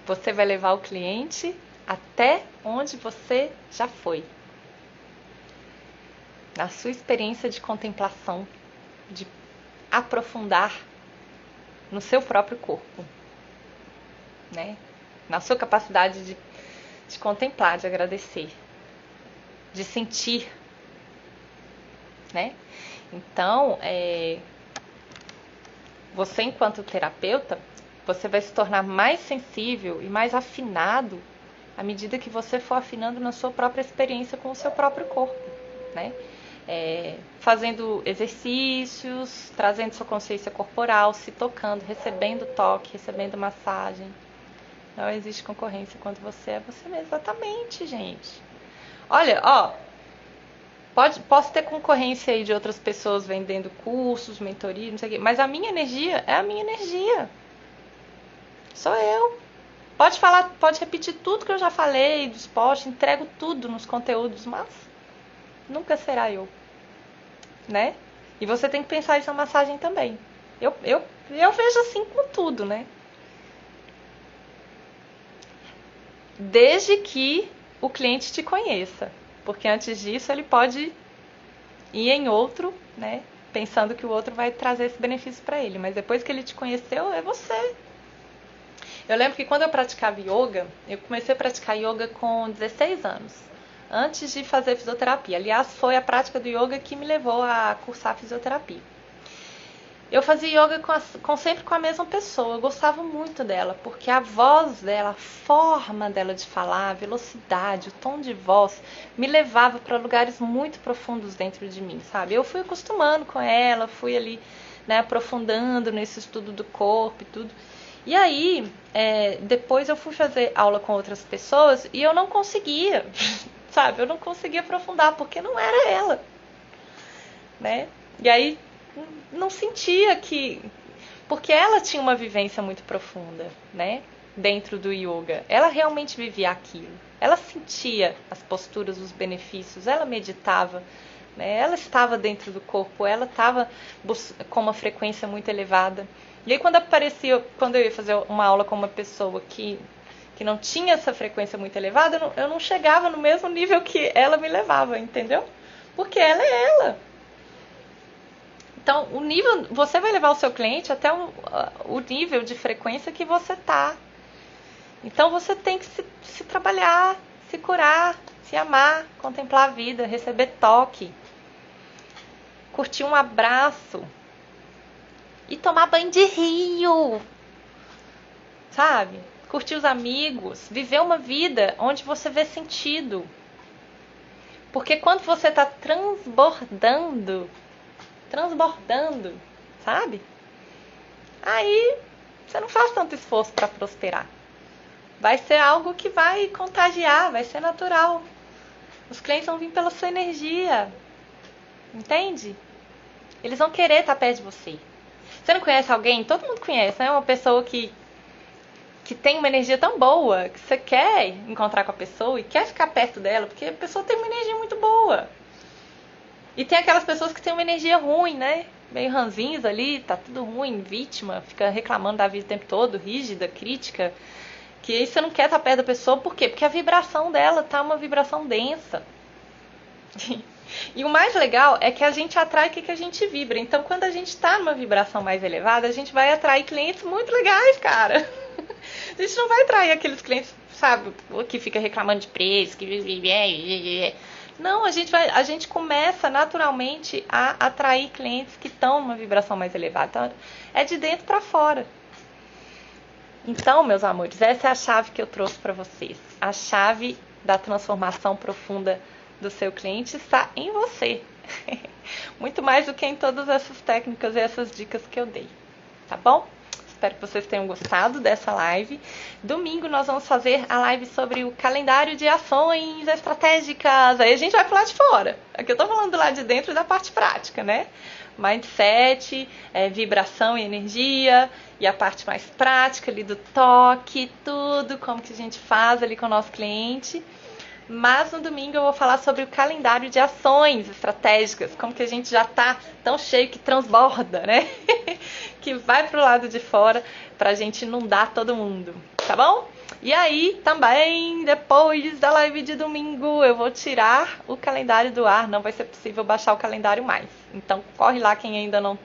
Você vai levar o cliente até onde você já foi. Na sua experiência de contemplação, de aprofundar no seu próprio corpo, né? Na sua capacidade de contemplar, de agradecer, de sentir, né? Então, você enquanto terapeuta, você vai se tornar mais sensível e mais afinado à medida que você for afinando na sua própria experiência com o seu próprio corpo, né? Fazendo exercícios, trazendo sua consciência corporal, se tocando, recebendo toque, recebendo massagem. Não existe concorrência quando você é você mesmo. Exatamente, gente. Olha, posso ter concorrência aí de outras pessoas vendendo cursos, mentoria, não sei o quê, mas a minha energia é a minha energia. Sou eu. Pode falar, pode repetir tudo que eu já falei dos posts, entrego tudo nos conteúdos, mas nunca será eu, né? E você tem que pensar isso na massagem também. Eu vejo assim com tudo, né? Desde que o cliente te conheça. Porque antes disso ele pode ir em outro, né? Pensando que o outro vai trazer esse benefício para ele. Mas depois que ele te conheceu, é você. Eu lembro que quando eu praticava yoga, eu comecei a praticar yoga com 16 anos. Antes de fazer fisioterapia. Aliás, foi a prática do yoga que me levou a cursar fisioterapia. Eu fazia yoga sempre com a mesma pessoa. Eu gostava muito dela, porque a voz dela, a forma dela de falar, a velocidade, o tom de voz, me levava para lugares muito profundos dentro de mim, sabe? Eu fui acostumando com ela, fui ali, né, aprofundando nesse estudo do corpo e tudo. E aí, depois eu fui fazer aula com outras pessoas e eu não conseguia, sabe? Eu não conseguia aprofundar, porque não era ela, né? E aí, não sentia que... Porque ela tinha uma vivência muito profunda, né? Dentro do yoga. Ela realmente vivia aquilo. Ela sentia as posturas, os benefícios. Ela meditava, né? Ela estava dentro do corpo. Ela estava com uma frequência muito elevada. E aí quando eu ia fazer uma aula com uma pessoa que não tinha essa frequência muito elevada, eu não chegava no mesmo nível que ela me levava, entendeu? Porque ela é ela. Então, você vai levar o seu cliente até o nível de frequência que você tá. Então, você tem que se trabalhar, se curar, se amar, contemplar a vida, receber toque, curtir um abraço e tomar banho de rio, sabe? Curtir os amigos, viver uma vida onde você vê sentido. Porque quando você está transbordando, sabe? Aí você não faz tanto esforço para prosperar. Vai ser algo que vai contagiar, vai ser natural. Os clientes vão vir pela sua energia. Entende? Eles vão querer estar perto de você. Você não conhece alguém? Todo mundo conhece, né? Uma pessoa que tem uma energia tão boa que você quer encontrar com a pessoa e quer ficar perto dela, porque a pessoa tem uma energia muito boa. E tem aquelas pessoas que têm uma energia ruim, né? Meio ranzinhos ali, tá tudo ruim, vítima, fica reclamando da vida o tempo todo, rígida, crítica. Que aí você não quer estar perto da pessoa, por quê? Porque a vibração dela tá uma vibração densa. E o mais legal é que a gente atrai o que a gente vibra. Então, quando a gente tá numa vibração mais elevada, a gente vai atrair clientes muito legais, cara. A gente não vai atrair aqueles clientes, sabe, que fica reclamando de preço, que... Não, a gente começa naturalmente a atrair clientes que estão numa vibração mais elevada. Então, é de dentro para fora. Então, meus amores, essa é a chave que eu trouxe para vocês. A chave da transformação profunda do seu cliente está em você. Muito mais do que em todas essas técnicas e essas dicas que eu dei. Tá bom? Espero que vocês tenham gostado dessa live. Domingo nós vamos fazer a live sobre o calendário de ações estratégicas. Aí a gente vai falar de fora. Aqui eu tô falando do lado de dentro da parte prática, né? Mindset, vibração e energia, e a parte mais prática ali do toque, tudo, como que a gente faz ali com o nosso cliente. Mas no domingo eu vou falar sobre o calendário de ações estratégicas, como que a gente já tá tão cheio que transborda, né? Que vai pro lado de fora pra gente inundar todo mundo, tá bom? E aí, também, depois da live de domingo, eu vou tirar o calendário do ar, não vai ser possível baixar o calendário mais. Então, corre lá quem ainda não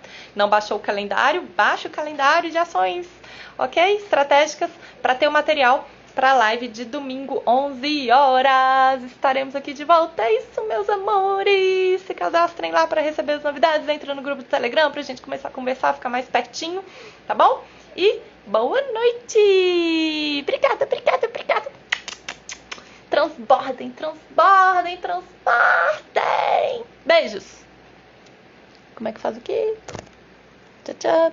baixou o calendário, baixa o calendário de ações, ok? Estratégicas, para ter o material para a live de domingo, 11 horas. Estaremos aqui de volta. É isso, meus amores. Se cadastrem lá para receber as novidades. Entra no grupo do Telegram pra gente começar a conversar, ficar mais pertinho, tá bom? E boa noite! Obrigada. Transbordem. Beijos. Como é que faz aqui? Tchau.